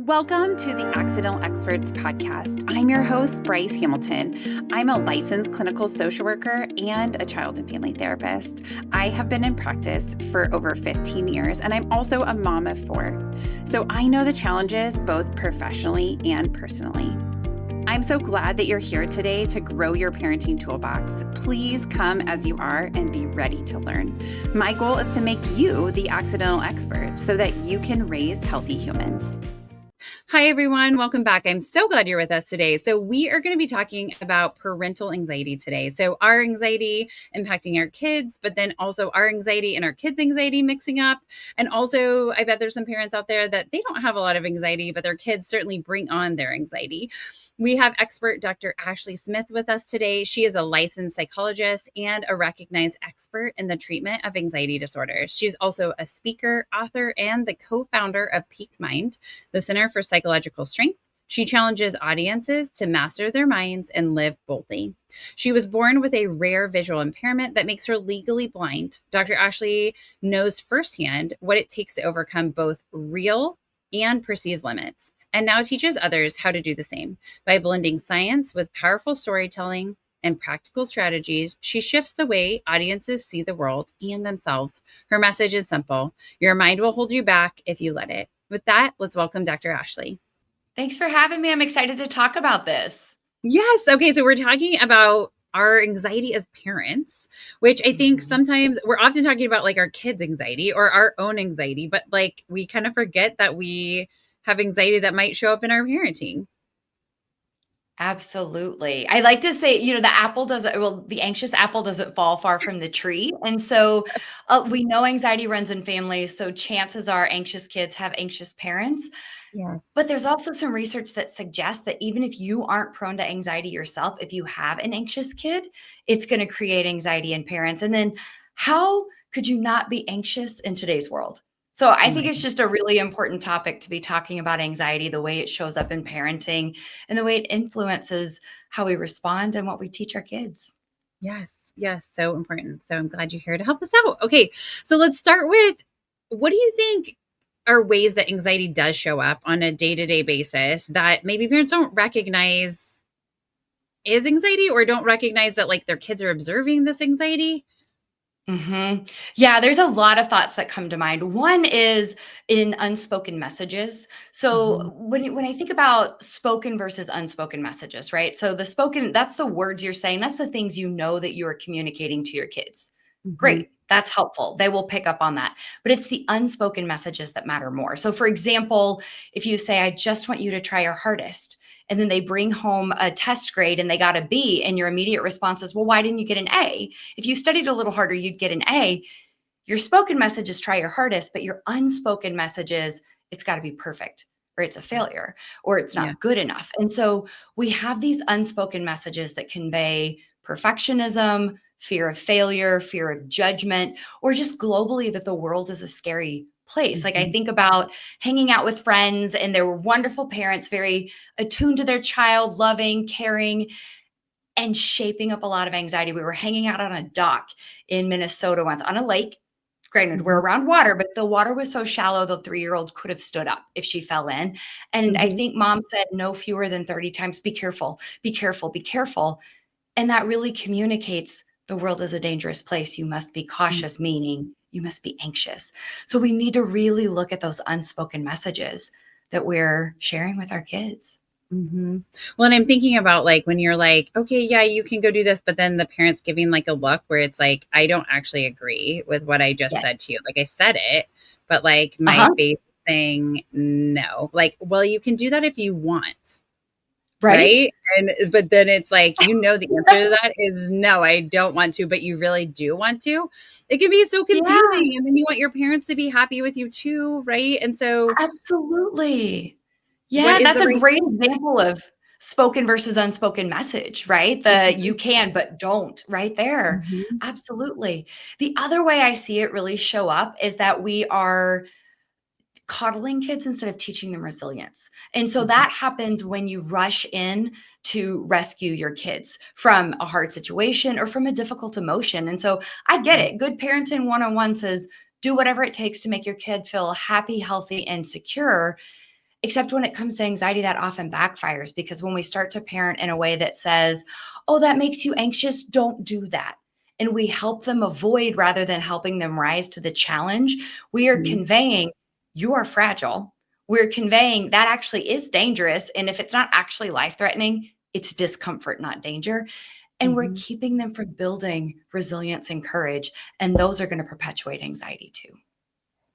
Welcome to the Accidental Experts podcast. I'm your host, Bryce Hamilton. I'm a licensed clinical social worker and a child and family therapist. I have been in practice for over 15 years, and I'm also a mom of 4. So I know the challenges both professionally and personally. I'm so glad that you're here today to grow your parenting toolbox. Please come as you are and be ready to learn. My goal is to make you the accidental expert so that you can raise healthy humans. Hi, everyone. Welcome back. I'm so glad you're with us today. So we are going to be talking about parental anxiety today. So our anxiety impacting our kids, but then also our anxiety and our kids' anxiety mixing up. And also, I bet there's some parents out there that they don't have a lot of anxiety, but their kids certainly bring on their anxiety. We have expert Dr. Ashley Smith with us today. She is a licensed psychologist and a recognized expert in the treatment of anxiety disorders. She's also a speaker, author, and the co-founder of Peak Mind, the Center for Psychological Strength. She challenges audiences to master their minds and live boldly. She was born with a rare visual impairment that makes her legally blind. Dr. Ashley knows firsthand what it takes to overcome both real and perceived limits, and now teaches others how to do the same. By blending science with powerful storytelling and practical strategies, she shifts the way audiences see the world and themselves. Her message is simple: your mind will hold you back if you let it. With that, let's welcome Dr. Ashley. Thanks for having me. I'm excited to talk about this. Yes. Okay. So we're talking about our anxiety as parents, which I think sometimes we're often talking about like our kids' anxiety or our own anxiety, but like we kind of forget that we have anxiety that might show up in our parenting. Absolutely. I like to say, the anxious apple doesn't fall far from the tree. And so we know anxiety runs in families. So chances are anxious kids have anxious parents. Yes. But there's also some research that suggests that even if you aren't prone to anxiety yourself, if you have an anxious kid, it's going to create anxiety in parents. And then how could you not be anxious in today's world? So I think it's just a really important topic to be talking about anxiety, the way it shows up in parenting and the way it influences how we respond and what we teach our kids. Yes. Yes. So important. So I'm glad you're here to help us out. Okay. So let's start with, what do you think are ways that anxiety does show up on a day-to-day basis that maybe parents don't recognize is anxiety, or don't recognize that like their kids are observing this anxiety? Yeah, there's a lot of thoughts that come to mind. One is in unspoken messages. So when I think about spoken versus unspoken messages, right? So the spoken, that's the words you're saying. That's the things you know that you are communicating to your kids. Great. That's helpful. They will pick up on that. But it's the unspoken messages that matter more. So for example, if you say, I just want you to try your hardest, and then they bring home a test grade and they got a B, and your immediate response is, well, why didn't you get an A? If you studied a little harder, you'd get an A. Your spoken message is try your hardest, but your unspoken message is it's got to be perfect, or it's a failure, or it's not good enough. And so we have these unspoken messages that convey perfectionism, fear of failure, fear of judgment, or just globally that the world is a scary place. Like I think about hanging out with friends and there were wonderful parents, very attuned to their child, loving, caring, and shaping up a lot of anxiety. We were hanging out on a dock in Minnesota once on a lake. Granted, we're around water, but the water was so shallow, the 3-year-old could have stood up if she fell in. And I think mom said no fewer than 30 times, be careful, be careful, be careful. And that really communicates the world is a dangerous place. You must be cautious, meaning you must be anxious. So we need to really look at those unspoken messages that we're sharing with our kids. Well, and I'm thinking about like when you're like, okay, yeah, you can go do this, but then the parent's giving like a look where it's like, I don't actually agree with what I just said to you. Like I said it, but like my face is saying no. Like, well, you can do that if you want. Right. But then it's like, the answer to that is no, I don't want to, but you really do want to. It can be so confusing. And then you want your parents to be happy with you too. Right. And so. Absolutely. Yeah, that's a great example of spoken versus unspoken message, right? The you can, but don't, right there. Absolutely. The other way I see it really show up is that we are coddling kids instead of teaching them resilience. And so that happens when you rush in to rescue your kids from a hard situation or from a difficult emotion. And so I get it. Good parenting 101 says, do whatever it takes to make your kid feel happy, healthy, and secure. Except when it comes to anxiety, that often backfires, because when we start to parent in a way that says, oh, that makes you anxious, don't do that, and we help them avoid rather than helping them rise to the challenge, we are Mhm. conveying you are fragile. We're conveying that actually is dangerous. And if it's not actually life threatening, it's discomfort, not danger. And we're Mhm. keeping them from building resilience and courage. And those are going to perpetuate anxiety too.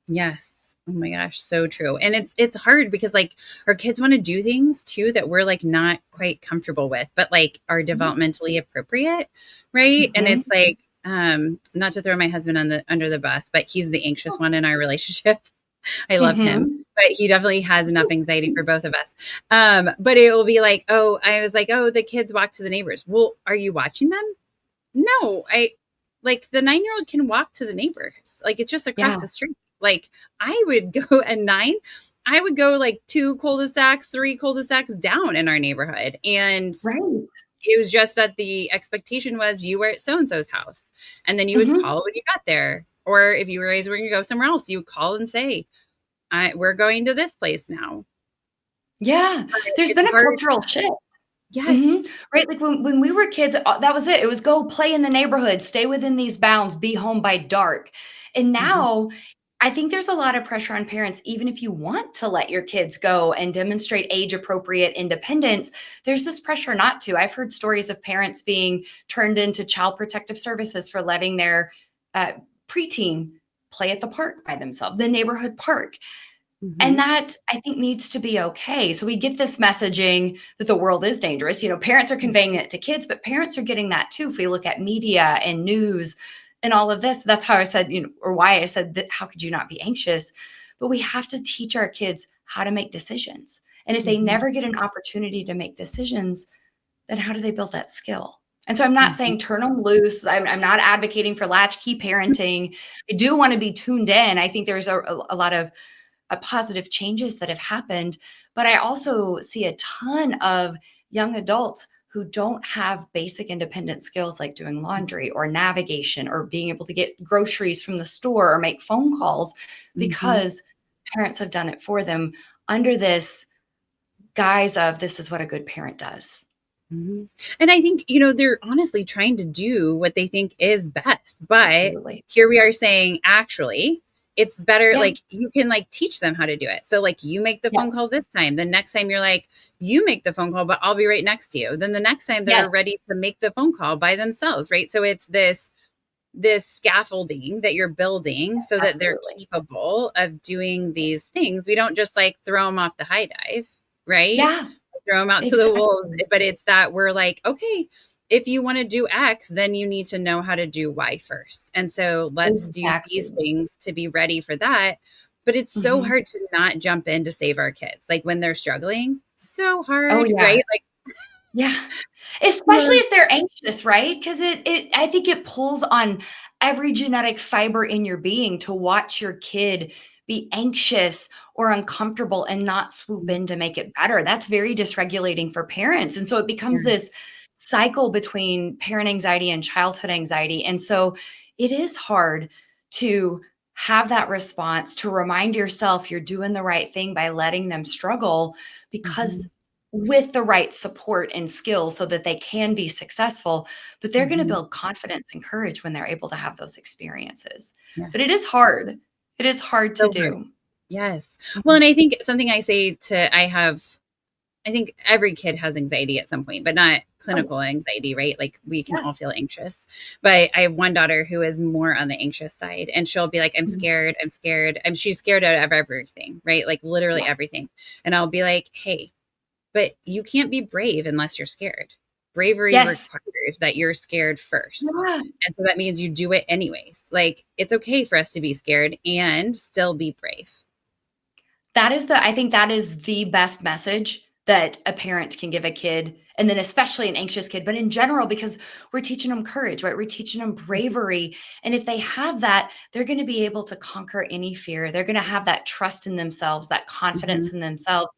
Yes. Oh my gosh, so true. And it's hard because like our kids want to do things too that we're like not quite comfortable with, but like are developmentally appropriate, right? And Mm-hmm. it's like not to throw my husband on the under the bus, but he's the anxious one in our relationship. I love him, Mm-hmm. but he definitely has enough anxiety for both of us. But it will be like, oh, I was like, oh, the kids walk to the neighbors. Well, are you watching them? No, I like the 9-year-old can walk to the neighbors. Like it's just across Yeah. the street. Like I would go at 9, I would go like 2 cul-de-sacs, 3 cul-de-sacs down in our neighborhood. And Right. it was just that the expectation was you were at so and so's house. And then you would Mm-hmm. call when you got there. Or if you guys were going to go somewhere else, you would call and say, we're going to this place now. Yeah. But There's it's been a hard. cultural shift. Yes. Mhm. Right, like, when we were kids, that was it. It was go play in the neighborhood, stay within these bounds, be home by dark. And Mhm. now, I think there's a lot of pressure on parents, even if you want to let your kids go and demonstrate age-appropriate independence, there's this pressure not to. I've heard stories of parents being turned into child protective services for letting their, uh, preteen play at the park by themselves, the neighborhood park. And Mhm. that, I think, needs to be okay. So we get this messaging that the world is dangerous. Parents are conveying it to kids, but parents are getting that too. If we look at media and news and all of this, that's how I said, or why I said that, how could you not be anxious? But we have to teach our kids how to make decisions. And if they Mhm. never get an opportunity to make decisions, then how do they build that skill? And so I'm not Mhm. saying turn them loose. I'm not advocating for latchkey parenting. I do want to be tuned in. I think there's a lot of positive changes that have happened. But I also see a ton of young adults who don't have basic independent skills like doing laundry or navigation or being able to get groceries from the store or make phone calls Mhm. because parents have done it for them under this guise of this is what a good parent does. Mhm. And I think, they're honestly trying to do what they think is best. But Absolutely. here we are saying, actually, it's better. Yeah. Like, you can like teach them how to do it. So, like, you make the phone Yes. call this time. The next time you're like, you make the phone call, but I'll be right next to you. Then the next time Yes. they're ready to make the phone call by themselves. Right. So it's this scaffolding that you're building so that they're Absolutely. capable of doing Yes. these things. We don't just like throw them off the high dive, right? Yeah. Throw them out to the wolves, Exactly. but it's that we're like, okay, if you want to do X, then you need to know how to do Y first. And so let's do these Exactly. things to be ready for that. But it's so Mhm. hard to not jump in to save our kids. Like when they're struggling, so Oh, hard, yeah. right? Like, Yeah. Especially yeah. if they're anxious, right? Because I think it pulls on every genetic fiber in your being to watch your kid be anxious or uncomfortable and not swoop in to make it better. That's very dysregulating for parents. And so it becomes Yeah. this cycle between parent anxiety and childhood anxiety. And so it is hard to have that response to remind yourself you're doing the right thing by letting them struggle, because Mhm. with the right support and skills so that they can be successful, but they're going to Mhm. build confidence and courage when they're able to have those experiences. Yeah. But it is hard. It is hard to So hard. do. Yes. Well, Mhm. and I think something I think every kid has anxiety at some point, but not Oh, yeah. clinical anxiety, right? Like we can Yeah. all feel anxious. But I have one daughter who is more on the anxious side, and she'll be like, I'm Mhm. scared, I'm scared. And she's scared out of everything, right? Like literally Yeah. everything. And I'll be like, hey, but you can't be brave unless you're scared. Bravery Yes. requires that you're scared first. Yeah. And so that means you do it anyways. Like it's okay for us to be scared and still be brave. I think that is the best message that a parent can give a kid, and then especially an anxious kid, but in general, because we're teaching them courage, right? We're teaching them bravery. And if they have that, they're going to be able to conquer any fear. They're going to have that trust in themselves, that Mhm. confidence in themselves,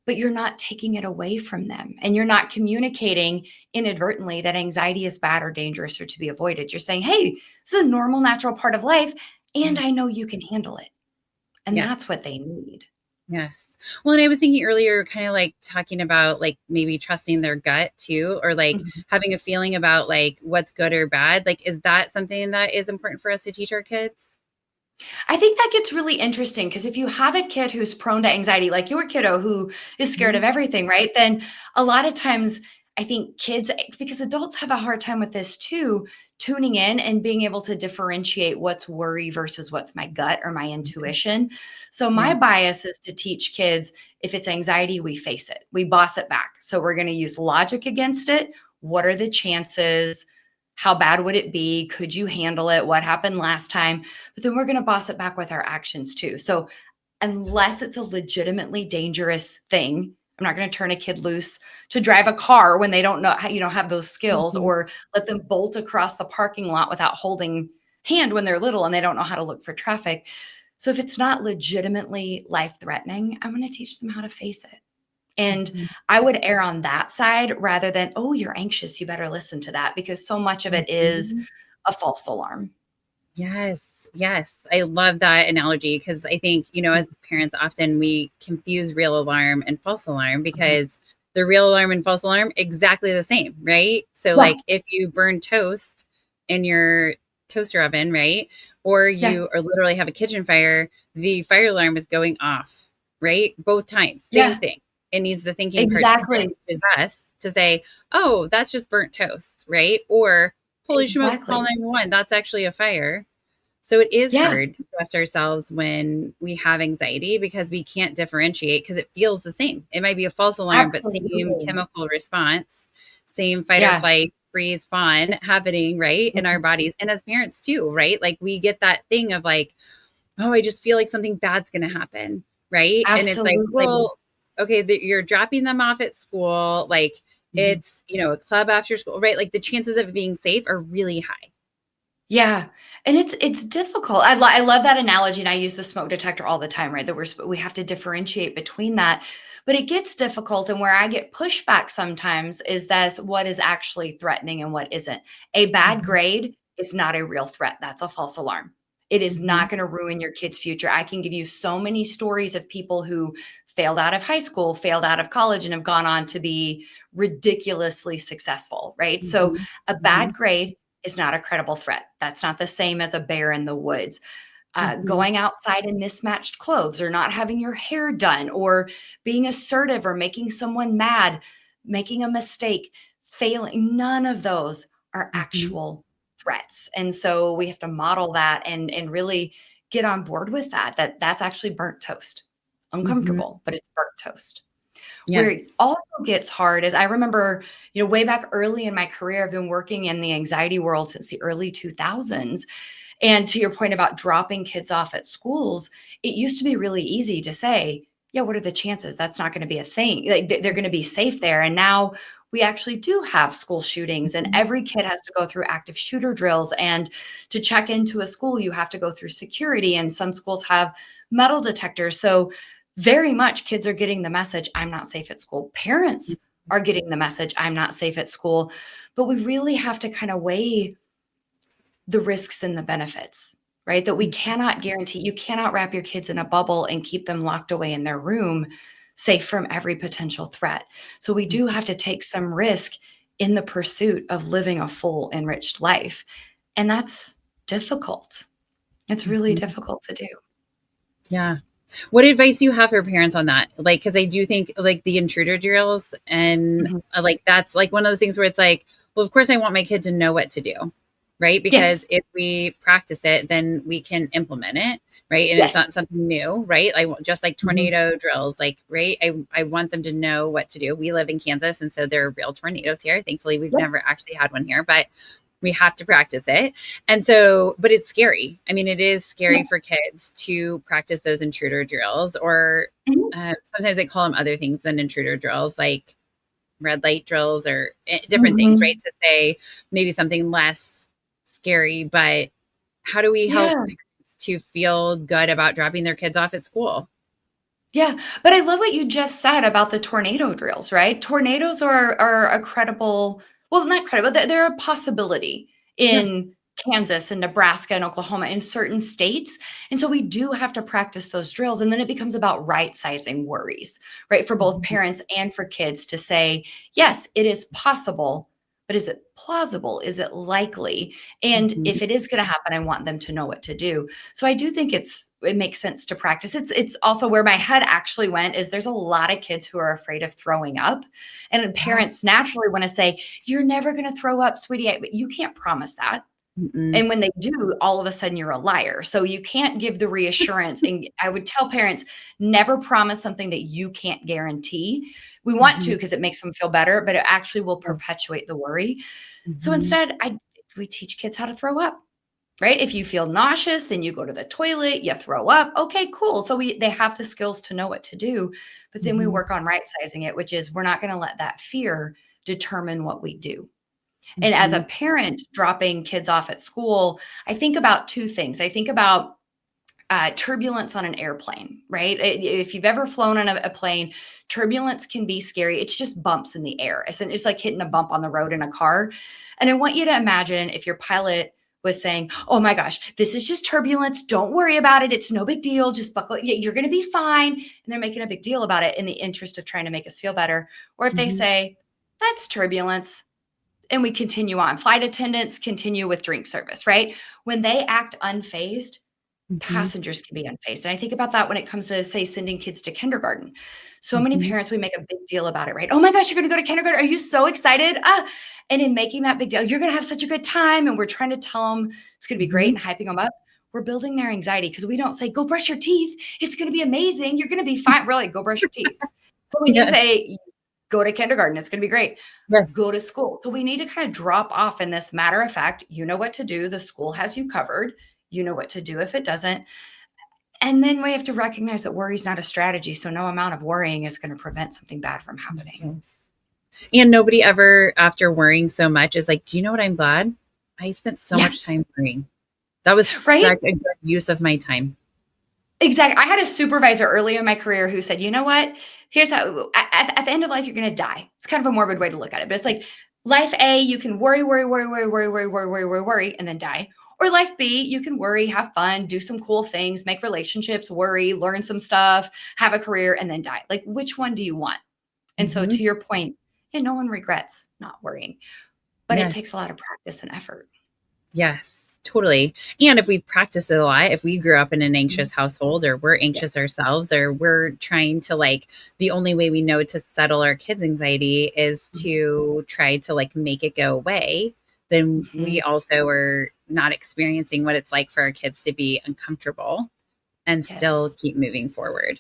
but you're not taking it away from them. And you're not communicating inadvertently that anxiety is bad or dangerous or to be avoided. You're saying, hey, this is a normal, natural part of life, and I Yes. know you can handle it. And that's Yes. what they need. Yes. Well, and I was thinking earlier, kind of like talking about like maybe trusting their gut too, or like Mhm. having a feeling about like what's good or bad. Like, is that something that is important for us to teach our kids? I think that gets really interesting because if you have a kid who's prone to anxiety, like your kiddo who is scared Mhm. of everything, right? Then a lot of times I think kids, because adults have a hard time with this too, tuning in and being able to differentiate what's worry versus what's my gut or my intuition. So my Yeah. bias is to teach kids if it's anxiety, we face it, we boss it back. So we're going to use logic against it. What are the chances? How bad would it be? Could you handle it? What happened last time? But then we're going to boss it back with our actions too. So unless it's a legitimately dangerous thing, I'm not going to turn a kid loose to drive a car when they don't know how, have those skills, Mhm. or let them bolt across the parking lot without holding hand when they're little and they don't know how to look for traffic. So if it's not legitimately life threatening, I'm going to teach them how to face it. And Mhm. I would err on that side rather than, oh, you're anxious, you better listen to that, because so much of it is Mhm. a false alarm. Yes, yes. I love that analogy because I think, Mhm, as parents, often we confuse real alarm and false alarm mhm. because the real alarm and false alarm exactly the same, right? So Yeah, like if you burn toast in your toaster oven, right? Or yeah, you or literally have a kitchen fire, the fire alarm is going off, right? Both times, same yeah, thing. It needs the thinking part to kick in, exactly, which is us to say, oh, that's just burnt toast, right? Or holy smokes, call exactly. 911. That's actually a fire. So it is Yeah, hard to trust ourselves when we have anxiety because we can't differentiate because it feels the same. It might be a false alarm, but same absolutely. chemical response, same fight or Yeah, flight, freeze, fawn happening, right? In our mhm, bodies. And as parents too, right? Like we get that thing of like, oh, I just feel like something bad's going to happen, right? And it's like, absolutely. well, okay, you're dropping them off at school. Like Mhm. it's, a club after school, right? Like the chances of it being safe are really high. Yeah, and it's difficult. I love that analogy, and I use the smoke detector all the time, right? That we have to differentiate between that, but it gets difficult, and where I get pushback sometimes is that what is actually threatening and what isn't. A bad Mhm. grade is not a real threat. That's a false alarm. It is Mhm. not going to ruin your kid's future. I can give you so many stories of people who failed out of high school, failed out of college, and have gone on to be ridiculously successful, right? So Mhm. a bad Mhm. grade is not a credible threat. That's not the same as a bear in the woods. Mhm. Going outside in mismatched clothes, or not having your hair done, or being assertive, or making someone mad, making a mistake, failing, none of those are Mhm. actual threats. And so we have to model that and really get on board with that's actually burnt toast. Mhm. Uncomfortable, but it's burnt toast. Where it Yes. also gets hard is I remember, way back early in my career, I've been working in the anxiety world since the early 2000s. And to your point about dropping kids off at schools, it used to be really easy to say, yeah, what are the chances? That's not going to be a thing. Like they're going to be safe there. And now we actually do have school shootings, and Mhm. every kid has to go through active shooter drills. And to check into a school, you have to go through security. And some schools have metal detectors. So very much kids are getting the message, I'm not safe at school. Parents are getting the message, I'm not safe at school. But we really have to kind of weigh the risks and the benefits, right? That we Mhm. cannot guarantee, you cannot wrap your kids in a bubble and keep them locked away in their room, safe from every potential threat. So we do have to take some risk in the pursuit of living a full, enriched life. And that's difficult. It's really Mhm. difficult to do. Yeah. What advice do you have for parents on that? Like, because I do think like the intruder drills and Mhm. like that's like one of those things where it's like, well, of course I want my kid to know what to do, right? Because Yes. if we practice it, then we can implement it, right? And it's Yes. not something new, right? Just like Mhm. tornado drills, like right. I want them to know what to do. We live in Kansas, and so there are real tornadoes here. Thankfully, we've Yep. never actually had one here, but we have to practice it. And so, but it's scary. I mean, it is scary Yep. for kids to practice those intruder drills, or Mhm. sometimes they call them other things than intruder drills, like red light drills or different things, right? Mhm. To say maybe something less scary, but how do we help Yeah. parents to feel good about dropping their kids off at school? Yeah, but I love what you just said about the tornado drills, right? Tornadoes are a credible, well, not credible, they're a possibility Yeah. in Kansas and Nebraska and Oklahoma in certain states. And so we do have to practice those drills. And then it becomes about right sizing worries, right? For both Mhm. parents and for kids to say, yes, it is possible, but is it plausible? Is it likely? And Mhm. if it is going to happen, I want them to know what to do. So I do think it makes sense to practice. It's also where my head actually went is there's a lot of kids who are afraid of throwing up. And Yeah. parents naturally want to say, you're never going to throw up, sweetie. But you can't promise that. Mm-mm. And when they do, all of a sudden you're a liar. So you can't give the reassurance. And I would tell parents, never promise something that you can't guarantee. We want to Mhm. because it makes them feel better, but it actually will Yeah. perpetuate the worry. So Mhm. instead, we teach kids how to throw up, right? If you feel nauseous, then you go to the toilet, you throw up. Okay, cool. So they have the skills to know what to do. But then we Mhm. work on right sizing it, which is we're not going to let that fear determine what we do. And as a Mhm. parent dropping kids off at school, I think about two things. I think about turbulence on an airplane, right? If you've ever flown on a plane, turbulence can be scary. It's just bumps in the air. It's like hitting a bump on the road in a car. And I want you to imagine if your pilot was saying, oh my gosh, this is just turbulence. Don't worry about it. It's no big deal. Just buckle. You're going to be fine. And they're making a big deal about it in the interest of trying to make us feel better. Or if they Mhm. say, that's turbulence and we continue on. Flight attendants continue with drink service, right? When they act unfazed, Mhm. passengers can be unfazed. And I think about that when it comes to, say, sending kids to kindergarten. So many Mhm. parents, we make a big deal about it, right? Oh my gosh, you're going to go to kindergarten. Are you so excited? Ah, and in making that big deal, you're going to have such a good time. And we're trying to tell them it's going to be great Mhm. and hyping them up. We're building their anxiety because we don't say, go brush your teeth. It's going to be amazing. You're going to be fine. We're like, go brush your teeth. So when you Yes. say, go to kindergarten, it's going to be great. Yes. Go to school. So we need to kind of drop off in this matter of fact, you know what to do. The school has you covered. You know what to do if it doesn't. And then we have to recognize that worry is not a strategy. So no amount of worrying is going to prevent something bad from happening. Yes. And nobody ever, after worrying so much, is like, do you know what? I'm glad I spent so Yeah. much time worrying. That was Right. such a good use of my time. Exactly. I had a supervisor early in my career who said, you know what? Here's how at the end of life, you're going to die. It's kind of a morbid way to look at it, but it's like life A, you can worry, worry, worry, worry, worry, worry, worry, worry, worry, worry, and then die. Or life B, you can worry, have fun, do some cool things, make relationships, worry, learn some stuff, have a career, and then die. Like, which one do you want? And so, Mhm. to your point, yeah, no one regrets not worrying, but it takes Yes. a lot of practice and effort. Yes, totally. And if we've practiced it a lot, if we grew up in an Mhm. anxious household or we're Yeah. anxious ourselves, or we're trying to like, the only way we know to settle our kids' anxiety is to try to like make it go away, then we Mhm. also are not experiencing what it's like for our kids to be uncomfortable and still Yes. keep moving forward.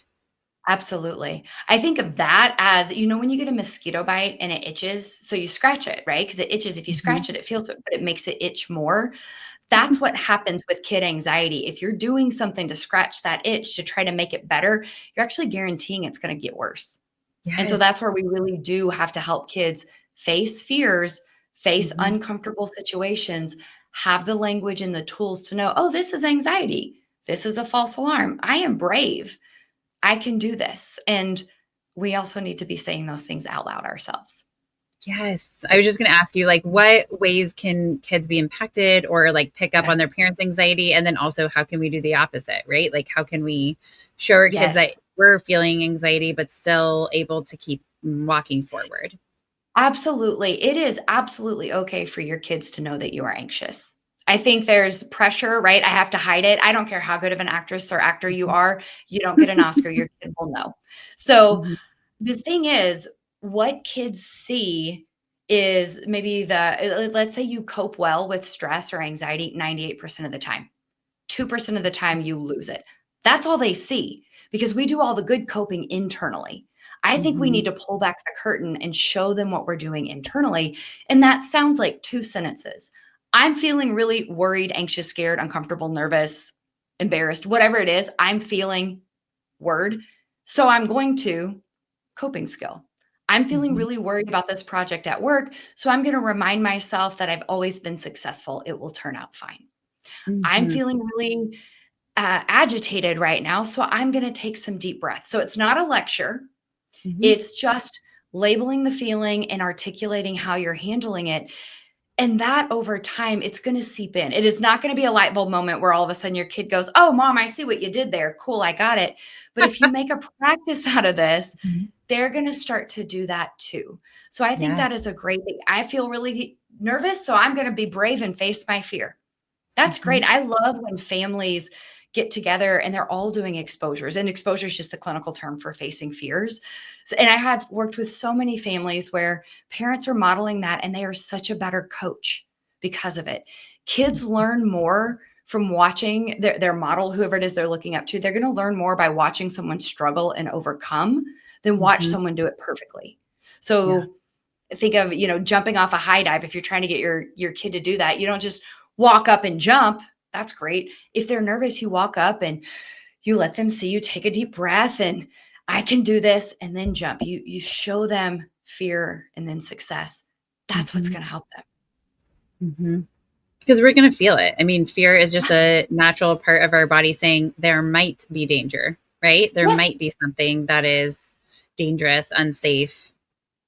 Absolutely. I think of that as, when you get a mosquito bite and it itches, so you scratch it, right? Because it itches. If you Mhm. scratch it, it feels it, but it makes it itch more. That's what happens with kid anxiety. If you're doing something to scratch that itch to try to make it better, you're actually guaranteeing it's going to get worse. And so Yes. that's where we really do have to help kids face fears, face Mhm. uncomfortable situations, have the language and the tools to know, oh, this is anxiety. This is a false alarm. I am brave. I can do this. And we also need to be saying those things out loud ourselves. Yes. I was just going to ask you, like, what ways can kids be impacted or like pick up Yeah. on their parents' anxiety? And then also, how can we do the opposite, right? Like, how can we show our kids that Yes, we're feeling anxiety, but still able to keep walking forward? absolutely. It is absolutely okay for your kids to know that you are anxious. I think there's pressure, right? I have to hide it. I don't care how good of an actress or actor you are. You don't get an Oscar, your kid will know. So Mhm. the thing is, what kids see is maybe let's say you cope well with stress or anxiety 98% of the time. 2% of the time you lose it. That's all they see because we do all the good coping internally. I think we need Mhm. to pull back the curtain and show them what we're doing internally. And that sounds like two sentences. I'm feeling really worried, anxious, scared, uncomfortable, nervous, embarrassed, whatever it is, I'm feeling word. So I'm going to coping skill. I'm feeling Mhm. really worried about this project at work. So I'm going to remind myself that I've always been successful. It will turn out fine. I'm Mhm. feeling really agitated right now. So I'm going to take some deep breaths. So it's not a lecture, Mhm. it's just labeling the feeling and articulating how you're handling it. And that over time, it's going to seep in. It is not going to be a light bulb moment where all of a sudden your kid goes, "Oh, mom, I see what you did there. Cool, I got it." But if you make a practice out of this, Mhm. they're going to start to do that too. So I think Yeah. that is a great thing. I feel really nervous, so I'm going to be brave and face my fear. That's great. Mhm. I love when families get together and they're all doing exposures, and exposure is just the clinical term for facing fears. So, and I have worked with so many families where parents are modeling that and they are such a better coach because of it. Kids learn more from watching their model, whoever it is they're looking up to. They're going to learn more by watching someone struggle and overcome than watch Mhm. someone do it perfectly. Yeah. So think of, jumping off a high dive. If you're trying to get your kid to do that, you don't just walk up and jump. That's great. If they're nervous, you walk up and you let them see you take a deep breath and I can do this, and then jump. You show them fear and then success. That's what's Mhm. going to help them. Mhm. Because we're going to feel it. I mean, fear is just a natural part of our body saying there might be danger, right? There Yeah. might be something that is dangerous, unsafe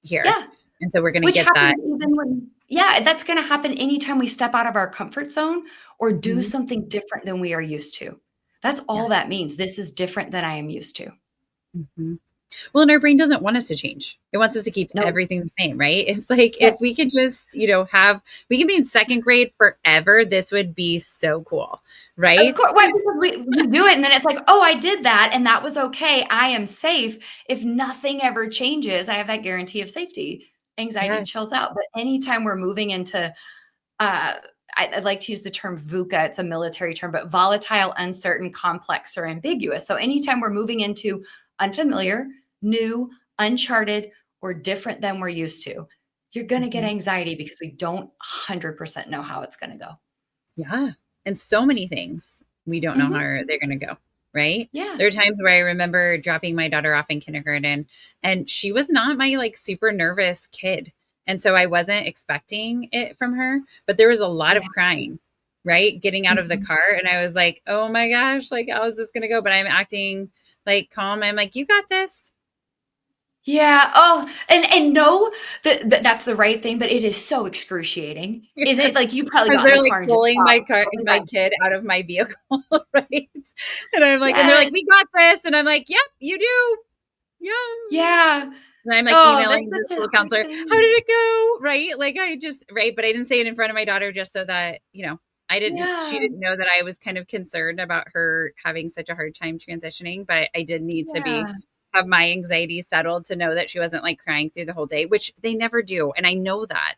here. Yeah. And so we're going to Which get that. happens even when, yeah, that's going to happen anytime we step out of our comfort zone or do Mhm. something different than we are used to. That's Yeah. all that means. This is different than I am used to. Mhm. Well, and our brain doesn't want us to change. It wants us to keep No. everything the same, right? It's like Yes. if we could just, we can be in second grade forever, this would be so cool, Of right? course, right, because we do it and then it's like, "Oh, I did that and that was okay. I am safe." If nothing ever changes, I have that guarantee of safety. Anxiety Yes. chills out, but anytime we're moving into, I like to use the term VUCA, it's a military term, but volatile, uncertain, complex, or ambiguous. So anytime we're moving into unfamiliar, new, uncharted, or different than we're used to, you're gonna get Mhm. anxiety because we don't 100% know how it's gonna go. Yeah. And so many things we don't know how Mhm. they're going to go, right? Yeah. There are times where I remember dropping my daughter off in kindergarten and she was not my like super nervous kid. And so I wasn't expecting it from her, but there was a lot Yeah. of crying, right? Getting out of the Mhm. car. And I was like, oh my gosh, like, how is this going to go? But I'm acting like calm. I'm like, you got this. Yeah, oh, and no, that's the right thing, but it is so excruciating, isn't it? Yes. Like, you probably As got in they're the like car and just pulling stopped, totally my fine. kid out of my vehicle, right? And they're Yes, like, we got this. And I'm like, yep, you do. Yeah. yeah. And I'm like Oh, that's emailing the such a school hard counselor, how thing. did it go? Right. Like I just, right. But I didn't say it in front of my daughter just so that, she Yeah, didn't know that I was kind of concerned about her having such a hard time transitioning. But I did need to yeah. have my anxiety settled to know that she wasn't like crying through the whole day, which they never do. And I know that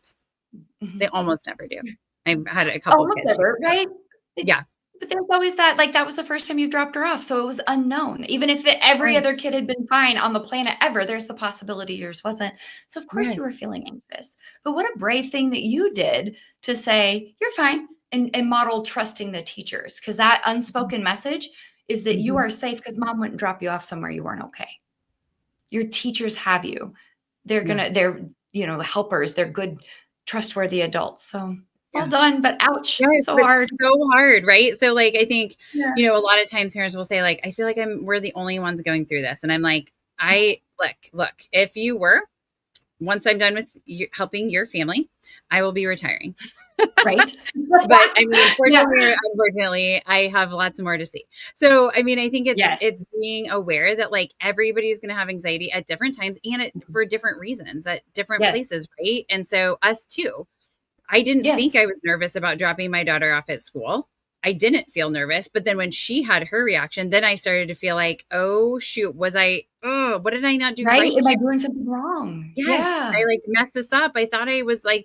they Mhm. almost never do. I've had a couple of Almost kids. never, right? It Yeah. but there's always that, like, that was the first time you dropped her off, so it was unknown. Even if every Yes. other kid had been fine on the planet ever, there's the possibility yours wasn't. So, of course, Yes. you were feeling anxious. But what a brave thing that you did to say, "You're fine," and model trusting the teachers, because that unspoken message is that you Mhm. are safe because mom wouldn't drop you off somewhere you weren't okay. Your teachers have you. Yeah. They're, helpers. They're good, trustworthy adults. So, well Yeah. done, but ouch, Yes, so but it's hard. so hard, right? So, like, I think, Yeah. a lot of times parents will say, like, I feel like we're the only ones going through this. And I'm like, look, if you were, once I'm done with helping your family, I will be retiring. Right? But I mean, Yeah. fortunately or unfortunately, I have lots more to see. So, I mean, I think it's Yes. it's being aware that like everybody's going to have anxiety at different times and for different reasons at different Yes. places, right? And so us too. I didn't think Yes. I was nervous about dropping my daughter off at school. I didn't feel nervous, but then when she had her reaction, then I started to feel like, oh shoot, what did I not do Right? right Am I here? doing something wrong? Yes, Yeah. I like messed this up. I thought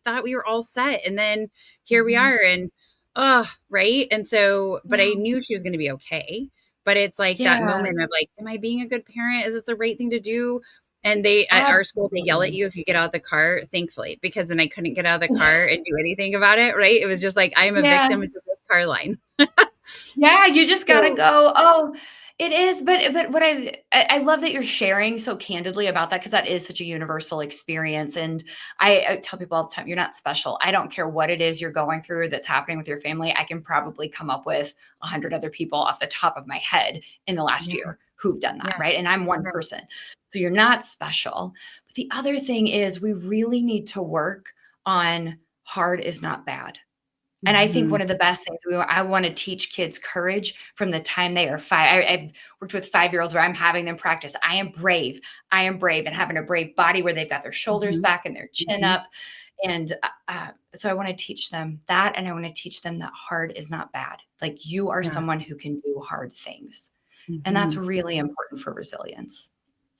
thought we were all set, and then here we Mhm. are, and right. And so, but I Wow. knew she was going to be okay. But it's like that Yeah. moment of like, am I being a good parent? Is this the right thing to do? And they at our school they yell at Absolutely. you if you get out of the car, thankfully, because then I couldn't get out of the car and do anything about it. Right? It was just like I am a Yeah. victim to this car line. Yeah, you just gotta So go, "Oh, it is," but what I love that you're sharing so candidly about that because that is such a universal experience, and I tell people all the time, "You're not special." I don't care what it is you're going through that's happening with your family, I can probably come up with 100 other people off the top of my head in the last yeah, year who've done that, yeah, right? And I'm one yeah. person. So you're not special. But the other thing is we really need to work on hard is not bad. And I think one of the best things I want to teach kids courage from the time they are 5. I've worked with 5-year-olds where I'm having them practice. I am brave, and having a brave body where they've got their shoulders back and their chin up. And so I want to teach them that. And I want to teach them that hard is not bad. Like, you are someone who can do hard things. And that's really important for resilience.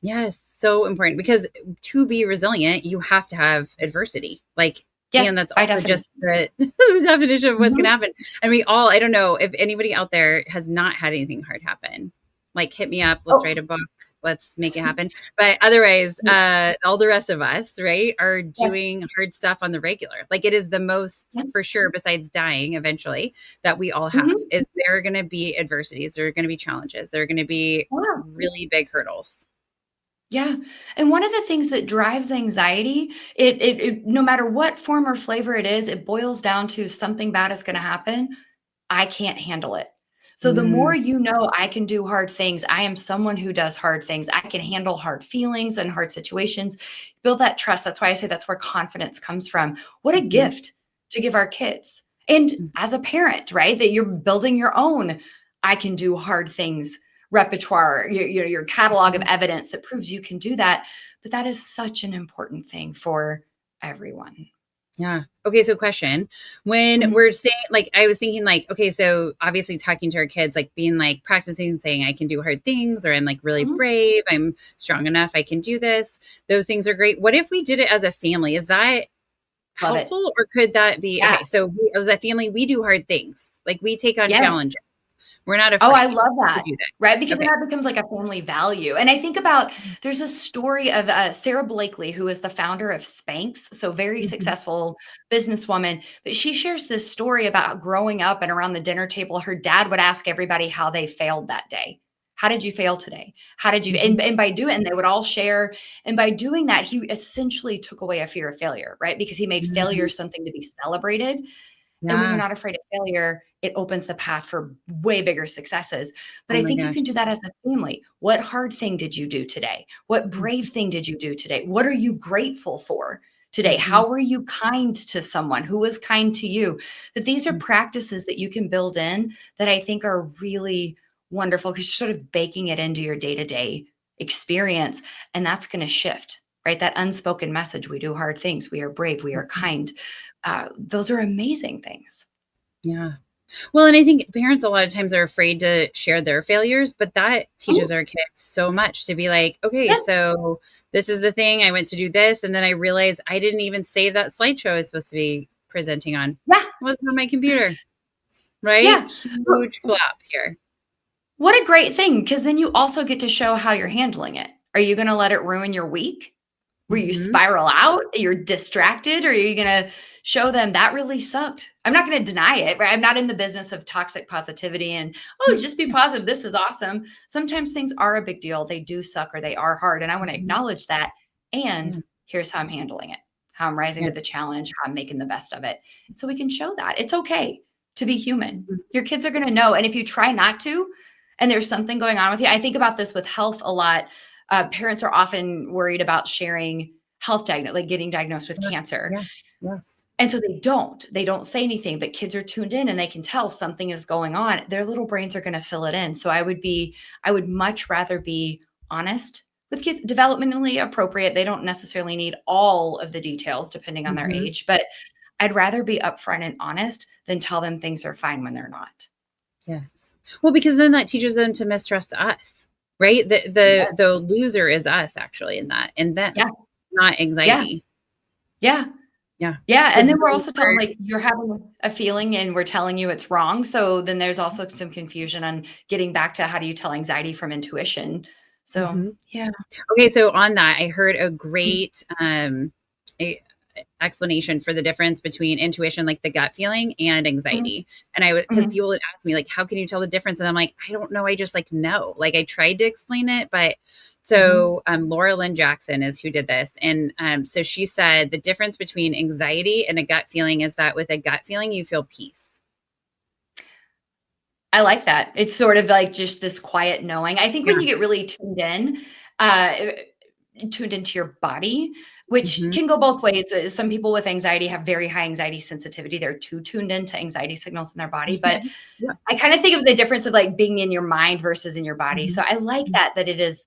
Yes, so important, because to be resilient, you have to have adversity. Like, Yes, and that's by also just definition. the definition of what's going to happen. And we all, I don't know if anybody out there has not had anything hard happen. Like, hit me up. Let's write a book. Let's make it happen. But otherwise, all the rest of us, right, are doing hard stuff on the regular. Like, it is the most, for sure, besides dying eventually, that we all have. Is there are going to be adversities. There are going to be challenges. There are going to be really big hurdles. Yeah. And one of the things that drives anxiety, it no matter what form or flavor it is, it boils down to something bad is going to happen. I can't handle it. So the more you know I can do hard things, I am someone who does hard things, I can handle hard feelings and hard situations, build that trust. That's why I say that's where confidence comes from. What a gift to give our kids. And as a parent, right, that you're building your own, I can do hard things repertoire, your catalog of evidence that proves you can do that. But that is such an important thing for everyone. Yeah. Okay. So question, when we're saying, like, I was thinking, like, okay, so obviously talking to our kids, like being like practicing saying I can do hard things, or I'm like really brave, I'm strong enough, I can do this. Those things are great. What if we did it as a family? Is that helpful, or could that be, okay, so we, as a family, we do hard things. Like, we take on challenges. We're not afraid. Oh, I love that. To do that. Right? Because then that becomes like a family value. And I think about, there's a story of Sarah Blakely, who is the founder of Spanx. So very successful businesswoman. But she shares this story about growing up, and around the dinner table, her dad would ask everybody how they failed that day. How did you fail today? How did you, and by doing, and they would all share. And by doing that, he essentially took away a fear of failure, right? Because he made failure something to be celebrated. And when you're not afraid of failure, it opens the path for way bigger successes. But I think you can do that as a family. What hard thing did you do today? What brave thing did you do today? What are you grateful for today? How were you kind to someone? Who was kind to you? That these are practices that you can build in that I think are really wonderful, because you're sort of baking it into your day-to-day experience. And that's going to shift, right? That unspoken message, we do hard things, we are brave, we are kind. Those are amazing things. Yeah. Well, and I think parents a lot of times are afraid to share their failures, but that teaches our kids so much, to be like, okay, so this is the thing, I went to do this, and then I realized I didn't even save that slideshow I was supposed to be presenting on. It wasn't on my computer, right? Yeah. Huge flop here. What a great thing, because then you also get to show how you're handling it. Are you going to let it ruin your week? Where you spiral out, you're distracted, or are you going to show them that really sucked? I'm not going to deny it, right? I'm not in the business of toxic positivity and, oh, just be positive, this is awesome. Sometimes things are a big deal. They do suck, or they are hard. And I want to acknowledge that. And here's how I'm handling it, how I'm rising to the challenge, how I'm making the best of it. So we can show that it's okay to be human. Your kids are going to know. And if you try not to, and there's something going on with you, I think about this with health a lot. Parents are often worried about sharing health like getting diagnosed with cancer. And so they don't say anything, but kids are tuned in and they can tell something is going on. Their little brains are going to fill it in. So I would much rather be honest with kids, developmentally appropriate. They don't necessarily need all of the details depending on their age, but I'd rather be upfront and honest than tell them things are fine when they're not. Yes. Well, because then that teaches them to mistrust us. Right? The loser is us, actually, in that, and them, not anxiety. Yeah. And then we're also telling, like, you're having a feeling and we're telling you it's wrong. So then there's also some confusion on getting back to, how do you tell anxiety from intuition? So, Okay. So on that, I heard a great, explanation for the difference between intuition, like the gut feeling, and anxiety. And because people would ask me, like, how can you tell the difference? And I'm like, I don't know. I just know. Like, I tried to explain it, but so Laura Lynn Jackson is who did this. And so she said the difference between anxiety and a gut feeling is that with a gut feeling, you feel peace. I like that. It's sort of like just this quiet knowing. I think when you get really tuned in, tuned into your body, which Mhm. can go both ways. Some people with anxiety have very high anxiety sensitivity. They're too tuned into anxiety signals in their body. Yeah. But Yeah. I kind of think of the difference of like being in your mind versus in your body. So Mhm. I like that it is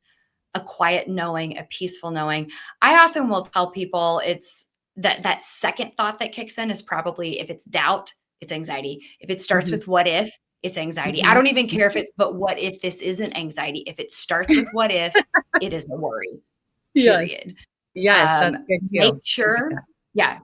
a quiet knowing, a peaceful knowing. I often will tell people it's that second thought that kicks in is probably, if it's doubt, it's anxiety. If it starts Mhm. with what if, it's anxiety. I Mhm. don't even care if it's, but what if this isn't anxiety? If it starts with what if, it is a worry, Yes. period. Yes, Um, that's good make too. I like sure, that. yeah,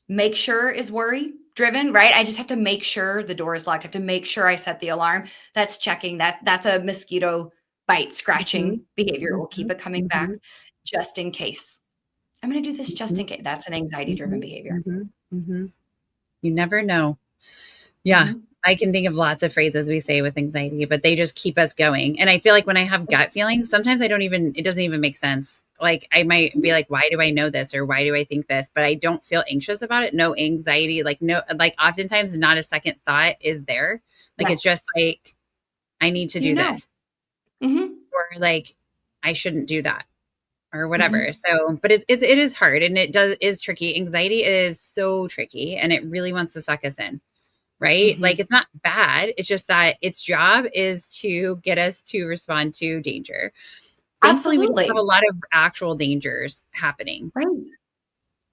make sure is worry driven, right? I just have to make sure the door is locked. I have to make sure I set the alarm. That's checking that's a mosquito bite scratching Mhm. behavior. It will keep Mhm. it coming back Mhm. just in case. I'm going to do this just Mhm. in case. That's an anxiety driven Mhm. behavior. Mhm. Mhm. You never know. Yeah. Mhm. I can think of lots of phrases we say with anxiety, but they just keep us going. And I feel like when I have gut feelings, sometimes it doesn't even make sense. Like I might be like, why do I know this? Or why do I think this? But I don't feel anxious about it. No anxiety. Like, no, like oftentimes not a second thought is there. Like, Right. it's just like, I need to You do know. this, Mhm. or like, I shouldn't do that, or whatever. Mhm. So, but it is hard, and is tricky. Anxiety is so tricky, and it really wants to suck us in. Right? Like, Mhm. it's not bad. It's just that its job is to get us to respond to danger. Thankfully, we don't have Absolutely. a lot of actual dangers happening, Right.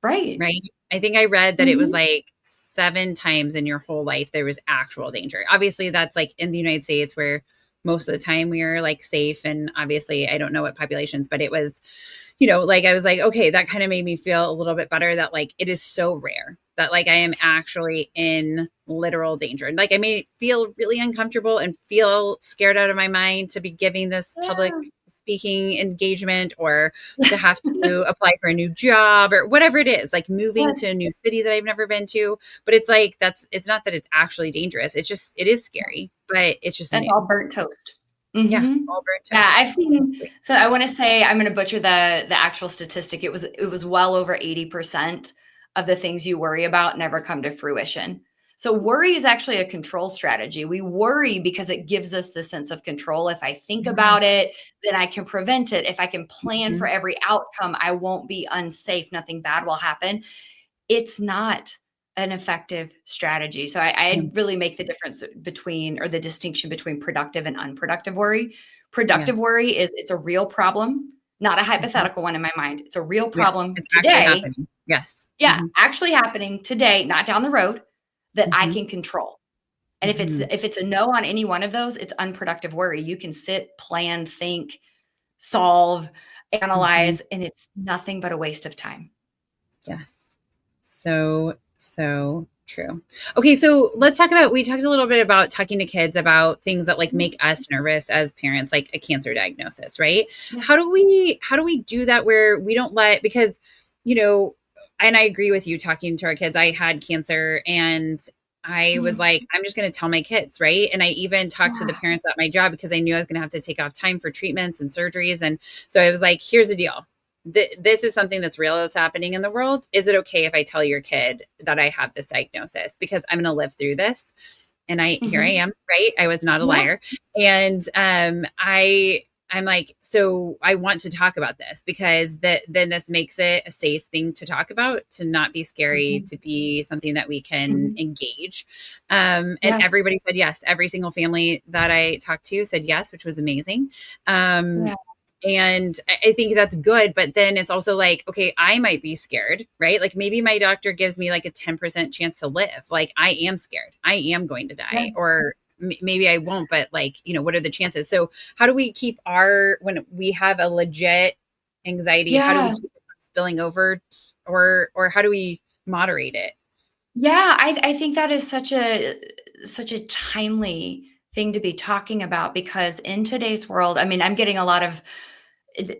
Right. right? I think I read that it was Mhm. like 7 times in your whole life there was actual danger. Obviously, that's like in the United States, where most of the time we are like safe. And obviously, I don't know what populations, but it was, like I was like, okay, that kind of made me feel a little bit better, that like it is so rare that like I am actually in literal danger. And like I may feel really uncomfortable and feel scared out of my mind to be giving this public speaking engagement, or to have to apply for a new job, or whatever it is, like Yeah. moving to a new city that I've never been to. But it's like, it's not that it's actually dangerous. It is scary, but it's just That's new. all burnt toast. Yeah. Mhm. All burnt Yeah, I've toast. seen, so I wanna say, I'm gonna butcher the actual statistic. It was well over 80% of the things you worry about never come to fruition. So worry is actually a control strategy. We worry because it gives us the sense of control. If I think about Yes. it, then I can prevent it. If I can plan for Mhm. every outcome, I won't be unsafe. Nothing bad will happen. It's not an effective strategy. So I Yeah. really make the difference between, or the distinction between, productive and unproductive worry. Productive Yes. worry is, it's a real problem, not a Mhm. hypothetical one in my mind. It's a real Yes. problem It's actually today. happening. Yes. Yeah, Mhm. actually happening today, not down the road, that I Mhm. can control. And if it's Mhm. if it's a no on any one of those, it's unproductive worry. You can sit, plan, think, solve, Mhm. analyze, and it's nothing but a waste of time. Yes. So, so true. Okay, so let's talk about, we talked a little bit about talking to kids about things that like make us nervous as parents, like a cancer diagnosis, right? Yeah. How do we do that where we don't because, you know, and I agree with you, talking to our kids. I had cancer, and I was Mhm. like, I'm just going to tell my kids, right? And I even talked to the Yeah. parents at my job, because I knew I was going to have to take off time for treatments and surgeries. And so I was like, here's the deal. This is something that's real, that's happening in the world. Is it okay if I tell your kid that I have this diagnosis? Because I'm going to live through this. And here I Mhm. am, right? I was not a Yeah. liar. And I'm like, so I want to talk about this, because then this makes it a safe thing to talk about, to not be scary, Mhm. to be something that we can Mhm. engage. And Yeah. everybody said yes. Every single family that I talked to said yes, which was amazing. Yeah. And I think that's good. But then it's also like, okay, I might be scared, right? Like maybe my doctor gives me like a 10% chance to live. Like I am scared. I am going to Yeah. die. Or maybe I won't, but like, what are the chances? So how do we keep when we have a legit anxiety, how do we Yeah. keep it from spilling over, or how do we moderate it? Yeah. I think that is such a timely thing to be talking about, because in today's world, I mean, I'm getting a lot of uh,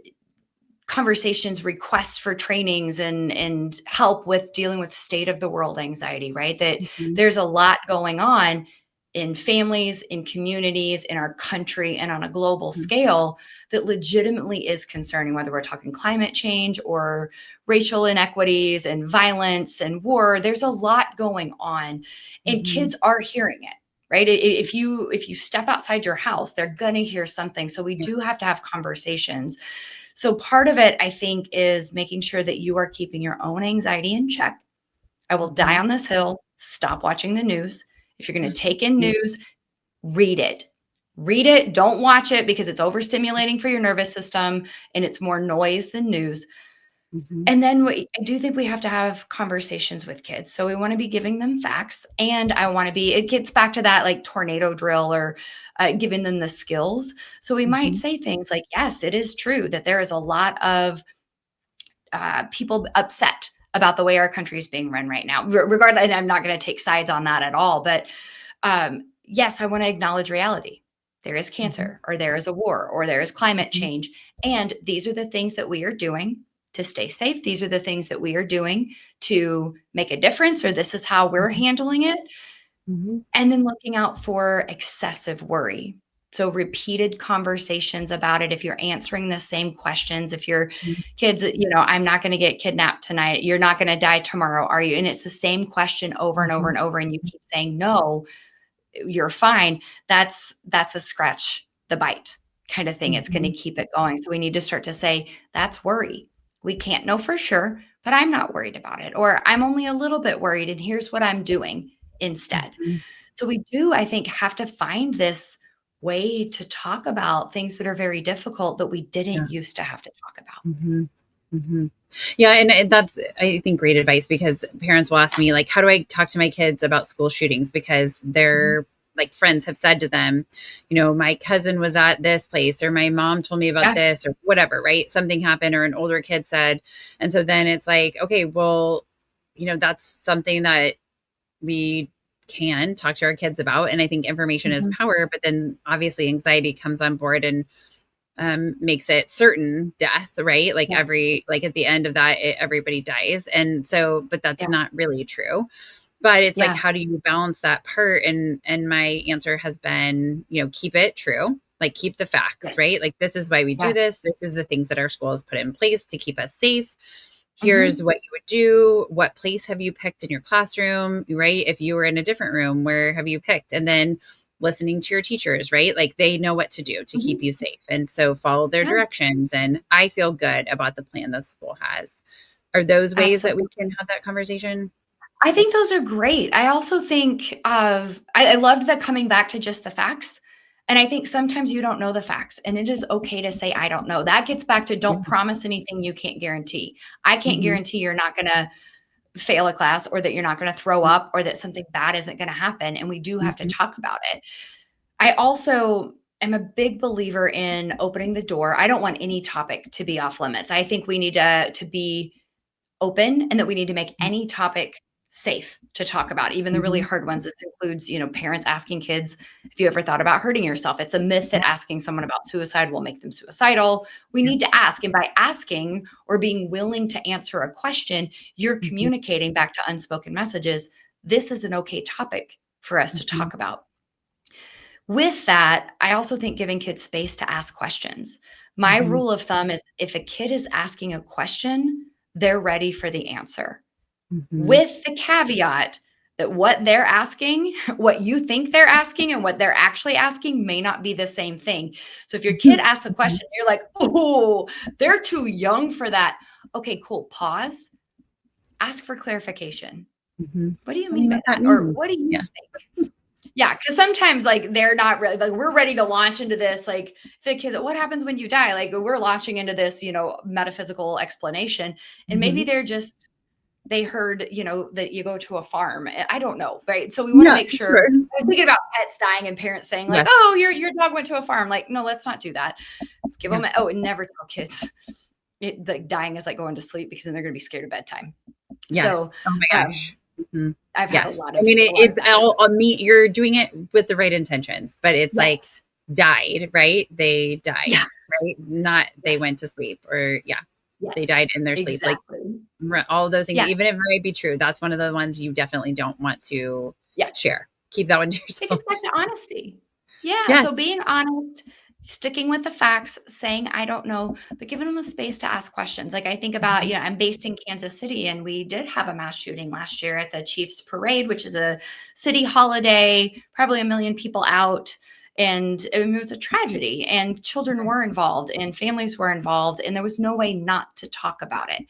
conversations, requests for trainings and help with dealing with state of the world anxiety, right? That Mhm. there's a lot going on in families, in communities, in our country, and on a global Mhm. scale that legitimately is concerning, whether we're talking climate change or racial inequities and violence and war. There's a lot going on, and Mhm. kids are hearing it. Right. If you step outside your house, they're going to hear something. So we Yeah. do have to have conversations. So part of it, I think, is making sure that you are keeping your own anxiety in check. I will die on this hill. Stop watching the news. If you're going to take in news, read it. Read it. Don't watch it because it's overstimulating for your nervous system and it's more noise than news. And then I do think we have to have conversations with kids. So we want to be giving them facts, and I want to be, it gets back to that like tornado drill or giving them the skills. So we might say things like, yes, it is true that there is a lot of people upset about the way our country is being run right now. Regardless, and I'm not going to take sides on that at all, but yes, I want to acknowledge reality. There is cancer, or there is a war, or there is climate change. And these are the things that we are doing to stay safe. These are the things that we are doing to make a difference, or this is how we're handling it. And then looking out for excessive worry. So repeated conversations about it. If you're answering the same questions, if your kids, I'm not going to get kidnapped tonight. You're not going to die tomorrow, are you? And it's the same question over and over and over. And you keep saying, no, you're fine. That's a scratch the bite kind of thing. It's going to keep it going. So we need to start to say, that's worry. We can't know for sure, but I'm not worried about it. Or I'm only a little bit worried, and here's what I'm doing instead. So we do, I think, have to find this way to talk about things that are very difficult that we didn't used to have to talk about. Yeah. And that's, I think, great advice, because parents will ask me, like, how do I talk to my kids about school shootings? Because their like friends have said to them, my cousin was at this place, or my mom told me about this, or whatever, right? Something happened, or an older kid said. And so then it's like, okay, well, that's something that we can talk to our kids about. And I think information is power, but then obviously anxiety comes on board and makes it certain death, right? Like at the end of that, everybody dies. And so, but that's not really true. But it's like, how do you balance that part? And my answer has been, keep it true, like keep the facts, right? Like, this is why we do this. This is the things that our school has put in place to keep us safe. Here's what you would do. What place have you picked in your classroom, right? If you were in a different room, where have you picked? And then listening to your teachers, right? Like, they know what to do to keep you safe. And so follow their directions. And I feel good about the plan the school has. Are those ways that we can have that conversation? I think those are great. I also think I loved that coming back to just the facts. And I think sometimes you don't know the facts, and it is okay to say, I don't know. That gets back to don't promise anything you can't guarantee. I can't guarantee you're not going to fail a class, or that you're not going to throw up, or that something bad isn't going to happen. And we do have to talk about it. I also am a big believer in opening the door. I don't want any topic to be off limits. I think we need to be open, and that we need to make any topic safe to talk about, even the really hard ones. This includes, parents asking kids, have you ever thought about hurting yourself? It's a myth that asking someone about suicide will make them suicidal. We need to ask. And by asking, or being willing to answer a question, you're communicating back to unspoken messages, this is an okay topic for us to talk about. With that, I also think giving kids space to ask questions. My rule of thumb is, if a kid is asking a question, they're ready for the answer. With the caveat that what they're asking, what you think they're asking, and what they're actually asking may not be the same thing. So if your kid asks a question, you're like, oh, they're too young for that. Okay, cool. Pause. Ask for clarification. What do you mean by that? Or what do you think? Yeah, because sometimes like they're not really, like, we're ready to launch into this, like the kids, what happens when you die? Like, we're launching into this, metaphysical explanation. And maybe they heard, that you go to a farm. I don't know. Right. So we want to make sure. I was thinking about pets dying and parents saying like, oh, your dog went to a farm. Like, no, let's not do that. Let's give them, and never tell kids like dying is like going to sleep, because then they're going to be scared of bedtime. Yes. So, oh my gosh. I've had a lot of, it's all on me. You're doing it with the right intentions, but it's like died, right? They died, right? Not they went to sleep, or they died in their sleep. Like all of those things, even if it might be true, that's one of the ones you definitely don't want to share. Keep that one to yourself. It gets back to honesty. So being honest, sticking with the facts, saying, I don't know, but giving them a space to ask questions. Like, I think about, I'm based in Kansas City, and we did have a mass shooting last year at the Chiefs Parade, which is a city holiday, probably 1 million people out. And it was a tragedy, and children were involved and families were involved, and there was no way not to talk about it.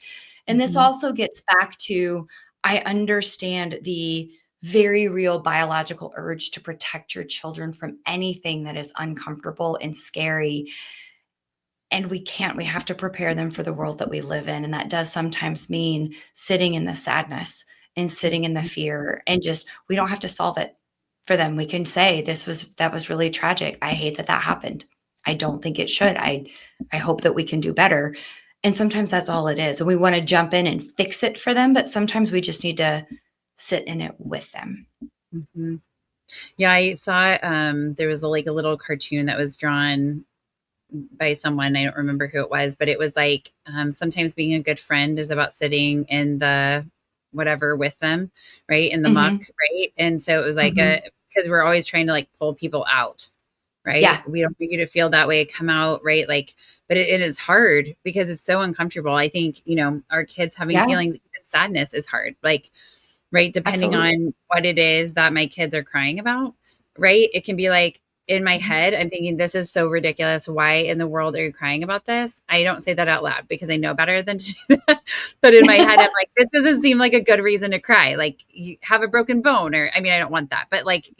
And this also gets back to, I understand the very real biological urge to protect your children from anything that is uncomfortable and scary. And we have to prepare them for the world that we live in. And that does sometimes mean sitting in the sadness and sitting in the fear, and just, we don't have to solve it for them. We can say, that was really tragic. I hate that happened. I don't think it should. I hope that we can do better. And sometimes that's all it is. And we want to jump in and fix it for them, but sometimes we just need to sit in it with them. Mm-hmm. Yeah, I saw there was a little cartoon that was drawn by someone. I don't remember who it was, but it was like, sometimes being a good friend is about sitting in the whatever with them, right? In the muck, right? And so it was like because we're always trying to like pull people out, right? Yeah. We don't want you to feel that way, come out, right? Like, but it is hard because it's so uncomfortable. I think, our kids having feelings, even sadness is hard. Like, right. Depending on what it is that my kids are crying about, right? It can be like, in my head, I'm thinking, this is so ridiculous. Why in the world are you crying about this? I don't say that out loud because I know better than to do that. But in my head, I'm like, this doesn't seem like a good reason to cry. Like, you have a broken bone, or, I mean, I don't want that, but like,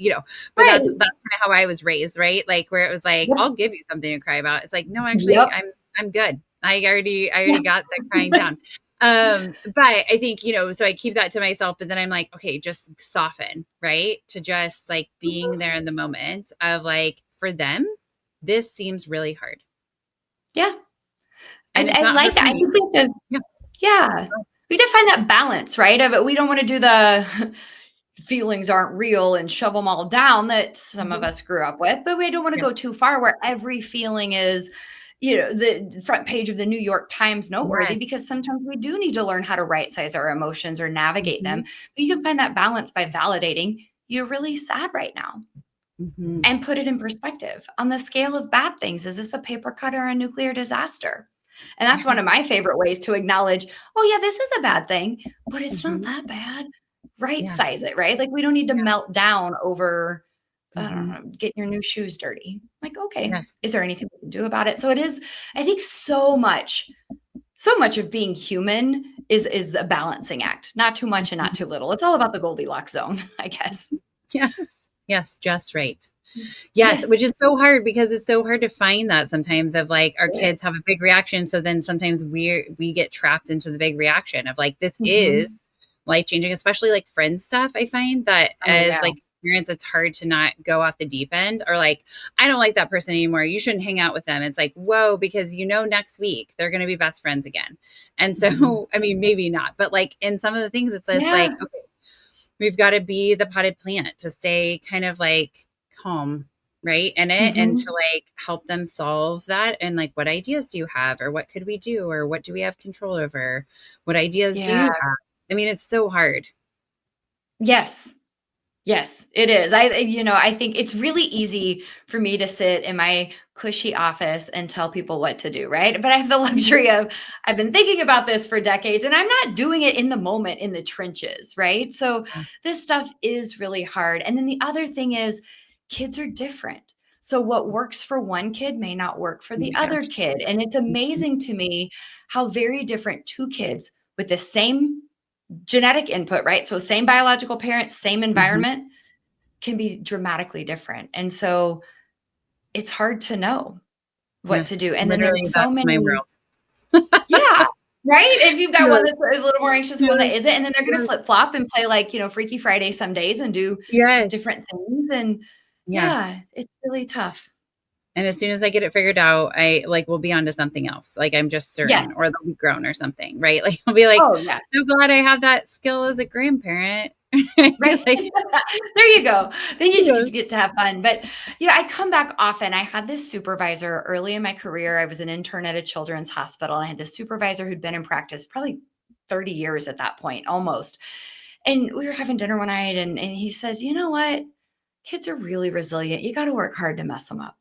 but that's kind of how I was raised, right? Like, where it was like, I'll give you something to cry about. It's like, no, actually, I'm good. I already got the crying down. But I think, so I keep that to myself, but then I'm like, okay, just soften, right? To just like being there in the moment of like, for them, this seems really hard. Yeah. And I like that. I think we have to, we have to find that balance, right? But we don't want to do the feelings aren't real and shove them all down that some of us grew up with, but we don't want to go too far where every feeling is, the front page of the New York Times noteworthy, because sometimes we do need to learn how to right size our emotions or navigate them. But you can find that balance by validating, you're really sad right now, and put it in perspective on the scale of bad things. Is this a paper cut or a nuclear disaster? And that's one of my favorite ways to acknowledge, oh yeah, this is a bad thing, but it's not that bad. Right size it, right? Like, we don't need to melt down over, I don't know, getting your new shoes dirty. Like, okay, is there anything we can do about it? So it is, I think so much of being human is a balancing act, not too much and not too little. It's all about the Goldilocks zone, I guess. Yes. Just right. Yes. Which is so hard because it's so hard to find that sometimes of like our kids have a big reaction. So then sometimes we get trapped into the big reaction of like, this is life-changing, especially like friend stuff. I find that like parents, it's hard to not go off the deep end, or like, I don't like that person anymore, you shouldn't hang out with them. It's like, whoa, because next week they're going to be best friends again. And so, I mean, maybe not, but like in some of the things, it's just like, okay, we've got to be the potted plant to stay kind of like calm, right? In it, and to like help them solve that. And like, what ideas do you have, or what could we do, or what do we have control over? What ideas do you have? I mean, it's so hard. Yes, it is. I think it's really easy for me to sit in my cushy office and tell people what to do, right? But I have the luxury of, I've been thinking about this for decades, and I'm not doing it in the moment in the trenches, right? So this stuff is really hard. And then the other thing is, kids are different. So what works for one kid may not work for the other kid. And it's amazing to me how very different two kids with the same genetic input, right? So same biological parents, same environment, can be dramatically different. And so it's hard to know what to do. And then there's so many. My world. Right? If you've got one that's a little more anxious, one that isn't, and then they're going to flip flop and play like, Freaky Friday some days and do different things. And it's really tough. And as soon as I get it figured out, I like will be on to something else. Like, I'm just certain, or they'll be grown or something, right? Like, I'll be like, so glad I have that skill as a grandparent. Right. Like, there you go. Then you just get to have fun. But, I come back often. I had this supervisor early in my career. I was an intern at a children's hospital. And I had this supervisor who'd been in practice probably 30 years at that point, almost. And we were having dinner one night, and he says, you know what? Kids are really resilient. You got to work hard to mess them up.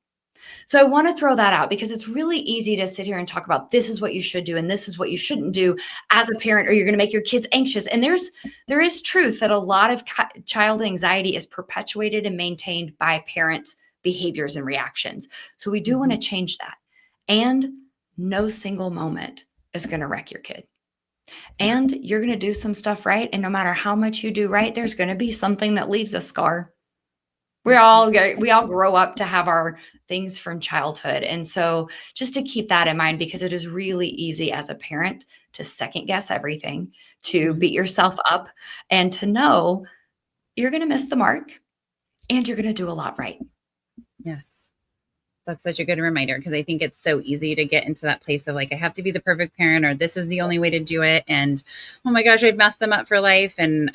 So I want to throw that out, because it's really easy to sit here and talk about, this is what you should do and this is what you shouldn't do as a parent, or you're going to make your kids anxious. And there is truth that a lot of child anxiety is perpetuated and maintained by parents behaviors and reactions. So we do want to change that. And no single moment is going to wreck your kid. And you're going to do some stuff right. And no matter how much you do right, there's going to be something that leaves a scar. We all grow up to have our things from childhood. And so just to keep that in mind, because it is really easy as a parent to second guess everything, to beat yourself up, and to know you're going to miss the mark and you're going to do a lot right. Yes. That's such a good reminder, because I think it's so easy to get into that place of like, I have to be the perfect parent, or this is the only way to do it. And oh my gosh, I've messed them up for life. And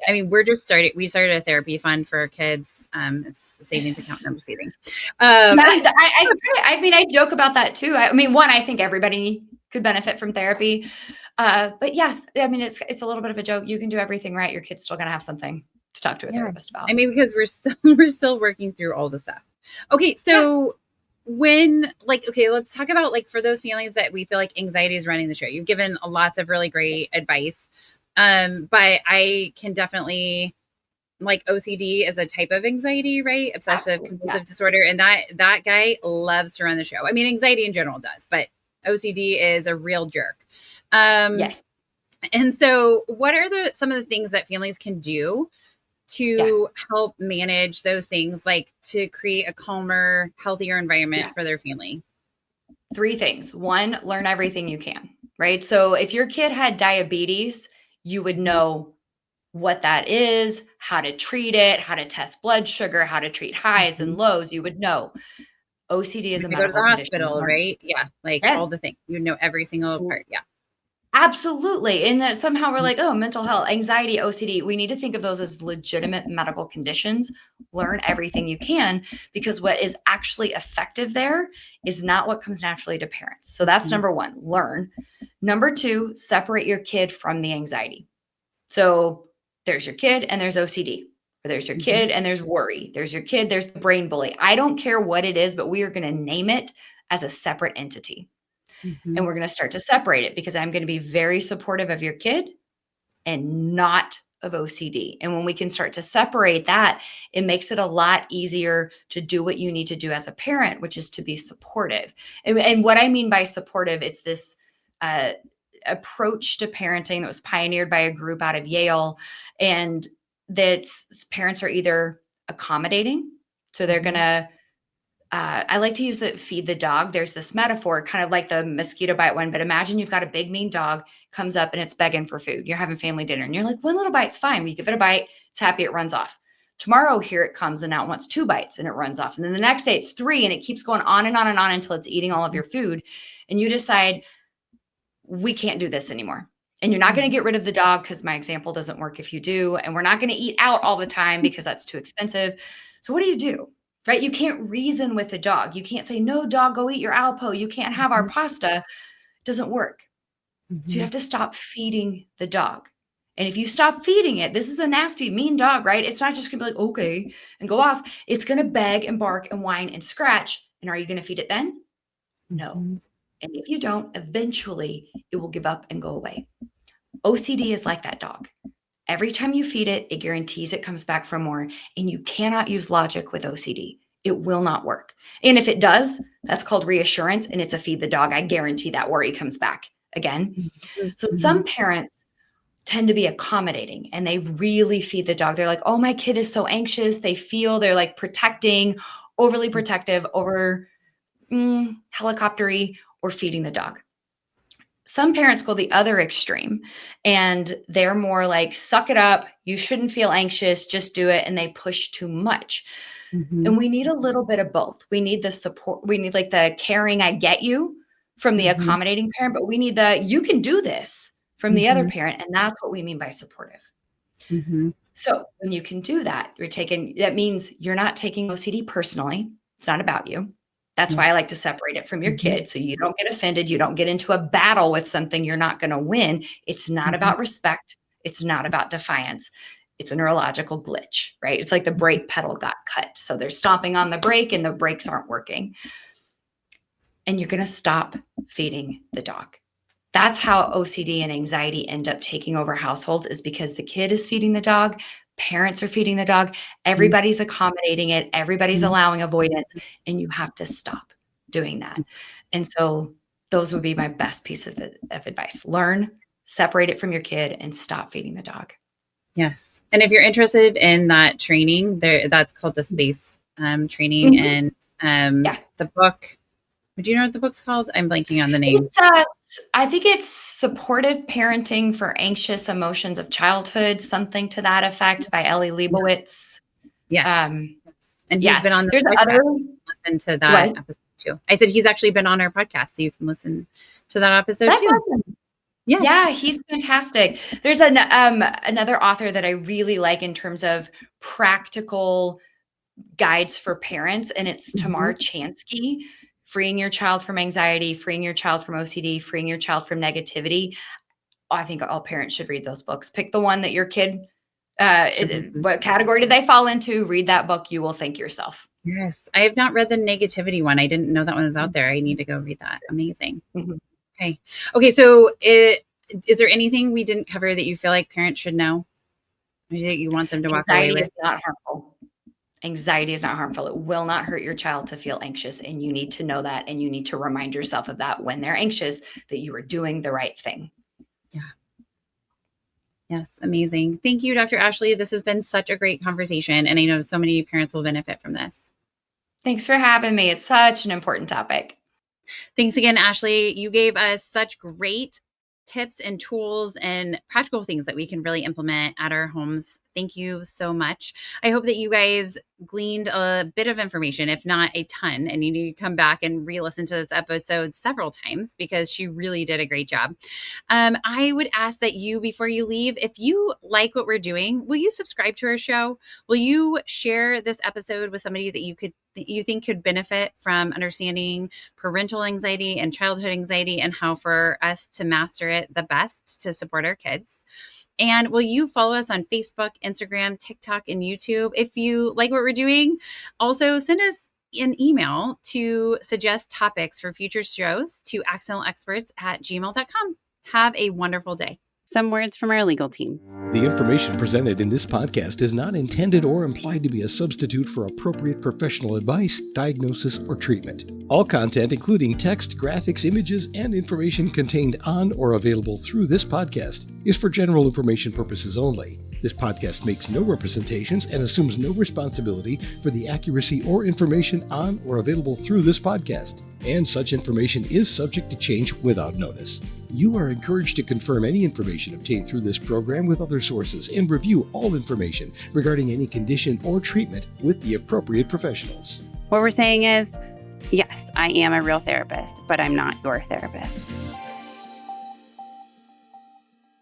we started a therapy fund for our kids. It's a savings account, number saving. I joke about that too. I think everybody could benefit from therapy. But yeah, it's a little bit of a joke. You can do everything right. Your kid's still going to have something to talk to a therapist about. Because we're still working through all the stuff. Okay. So let's talk about, like, for those feelings that we feel like anxiety is running the show. You've given lots of really great advice. But I can definitely, like, OCD is a type of anxiety, right? Obsessive compulsive disorder. And that guy loves to run the show. Anxiety in general does, but OCD is a real jerk. Yes. And so what are some of the things that families can do to help manage those things, like to create a calmer, healthier environment for their family? 3 things. 1, learn everything you can, right? So if your kid had diabetes, you would know what that is, how to treat it, how to test blood sugar, how to treat highs and lows. You would know. OCD is a medical go to the condition. hospital, right? Yeah. All the things, you know, every single part. Yeah. Absolutely. And that somehow we're like, oh, mental health, anxiety, OCD. We need to think of those as legitimate medical conditions. Learn everything you can, because what is actually effective there is not what comes naturally to parents. So that's number 1, learn. Number 2, separate your kid from the anxiety. So there's your kid and there's OCD. Or there's your kid and there's worry. There's your kid, there's the brain bully. I don't care what it is, but we are going to name it as a separate entity. And we're going to start to separate it, because I'm going to be very supportive of your kid and not of OCD. And when we can start to separate that, it makes it a lot easier to do what you need to do as a parent, which is to be supportive. And what I mean by supportive, it's this approach to parenting that was pioneered by a group out of Yale. And that parents are either accommodating. So they're going to, I like to use the feed the dog. There's this metaphor, kind of like the mosquito bite one, but imagine you've got a big mean dog, comes up and it's begging for food. You're having family dinner and you're like, 1 little bite's fine. You give it a bite, it's happy, it runs off. Tomorrow, here it comes and now it wants 2 bites and it runs off. And then the next day it's 3, and it keeps going on and on and on until it's eating all of your food. And you decide, we can't do this anymore. And you're not going to get rid of the dog, because my example doesn't work if you do. And we're not going to eat out all the time because that's too expensive. So what do? Right? You can't reason with the dog. You can't say, no, dog, go eat your Alpo. You can't have our pasta. It doesn't work. So you have to stop feeding the dog. And if you stop feeding it, this is a nasty, mean dog, right? It's not just going to be like, okay, and go off. It's going to beg and bark and whine and scratch. And are you going to feed it then? No. And if you don't, eventually it will give up and go away. OCD is like that dog. Every time you feed it, it guarantees it comes back for more. And you cannot use logic with OCD. It will not work. And if it does, that's called reassurance, and it's a feed the dog. I guarantee that worry comes back again. So some parents tend to be accommodating, and they really feed the dog. They're like, oh, my kid is so anxious. They're like protecting, overly protective, over helicoptery, or feeding the dog. Some parents go the other extreme, and they're more like, suck it up. You shouldn't feel anxious. Just do it. And they push too much. And we need a little bit of both. We need the support. We need like the caring, I get you, from the accommodating parent, but we need you can do this from the other parent. And that's what we mean by supportive. So when you can do that, that means you're not taking OCD personally. It's not about you. That's why I like to separate it from your kid, so you don't get offended. You don't get into a battle with something you're not going to win. It's not about respect. It's not about defiance. It's a neurological glitch, right? It's like the brake pedal got cut. So they're stomping on the brake and the brakes aren't working. And you're going to stop feeding the dog. That's how OCD and anxiety end up taking over households, is because the kid is feeding the dog, parents are feeding the dog, everybody's accommodating it, everybody's allowing avoidance, and you have to stop doing that. And so those would be my best piece of advice. Learn, separate it from your kid, and stop feeding the dog. Yes. And if you're interested in that training, that's called the SPACE training. And the book, do you know what the book's called? I'm blanking on the name. I think it's Supportive Parenting for Anxious Emotions of Childhood, something to that effect, by Ellie Leibovitz. Yes. And he's been on the There's podcast. Listen to that episode too. I said he's actually been on our podcast, so you can listen to that episode too. Awesome. Yes. Yeah, he's fantastic. There's another author that I really like in terms of practical guides for parents, and it's Tamar Chansky, Freeing Your Child from Anxiety, Freeing Your Child from OCD, Freeing Your Child from Negativity. I think all parents should read those books. Pick the one that your kid, what category did they fall into? Read that book. You will thank yourself. Yes. I have not read the negativity one. I didn't know that one was out there. I need to go read that. Amazing. Okay. So is there anything we didn't cover that you feel like parents should know? Or that you want them to walk away with? Anxiety is not harmful. Anxiety is not harmful. It will not hurt your child to feel anxious. And you need to know that. And you need to remind yourself of that when they're anxious, that you are doing the right thing. Yeah. Yes. Amazing. Thank you, Dr. Ashley. This has been such a great conversation. And I know so many parents will benefit from this. Thanks for having me. It's such an important topic. Thanks again, Ashley. You gave us such great tips and tools and practical things that we can really implement at our homes. Thank you so much. I hope that you guys gleaned a bit of information, if not a ton, and you need to come back and re-listen to this episode several times because she really did a great job. I would ask that you, before you leave, if you like what we're doing, will you subscribe to our show? Will you share this episode with somebody that you think could benefit from understanding parental anxiety and childhood anxiety and how for us to master it the best to support our kids? And will you follow us on Facebook, Instagram, TikTok, and YouTube? If you like what we're doing, also send us an email to suggest topics for future shows to accidentalexperts@gmail.com. Have a wonderful day. Some words from our legal team. The information presented in this podcast is not intended or implied to be a substitute for appropriate professional advice, diagnosis, or treatment. All content, including text, graphics, images, and information contained on or available through this podcast, is for general information purposes only. This podcast makes no representations and assumes no responsibility for the accuracy or information on or available through this podcast, and such information is subject to change without notice. You are encouraged to confirm any information obtained through this program with other sources and review all information regarding any condition or treatment with the appropriate professionals. What we're saying is, yes, I am a real therapist, but I'm not your therapist.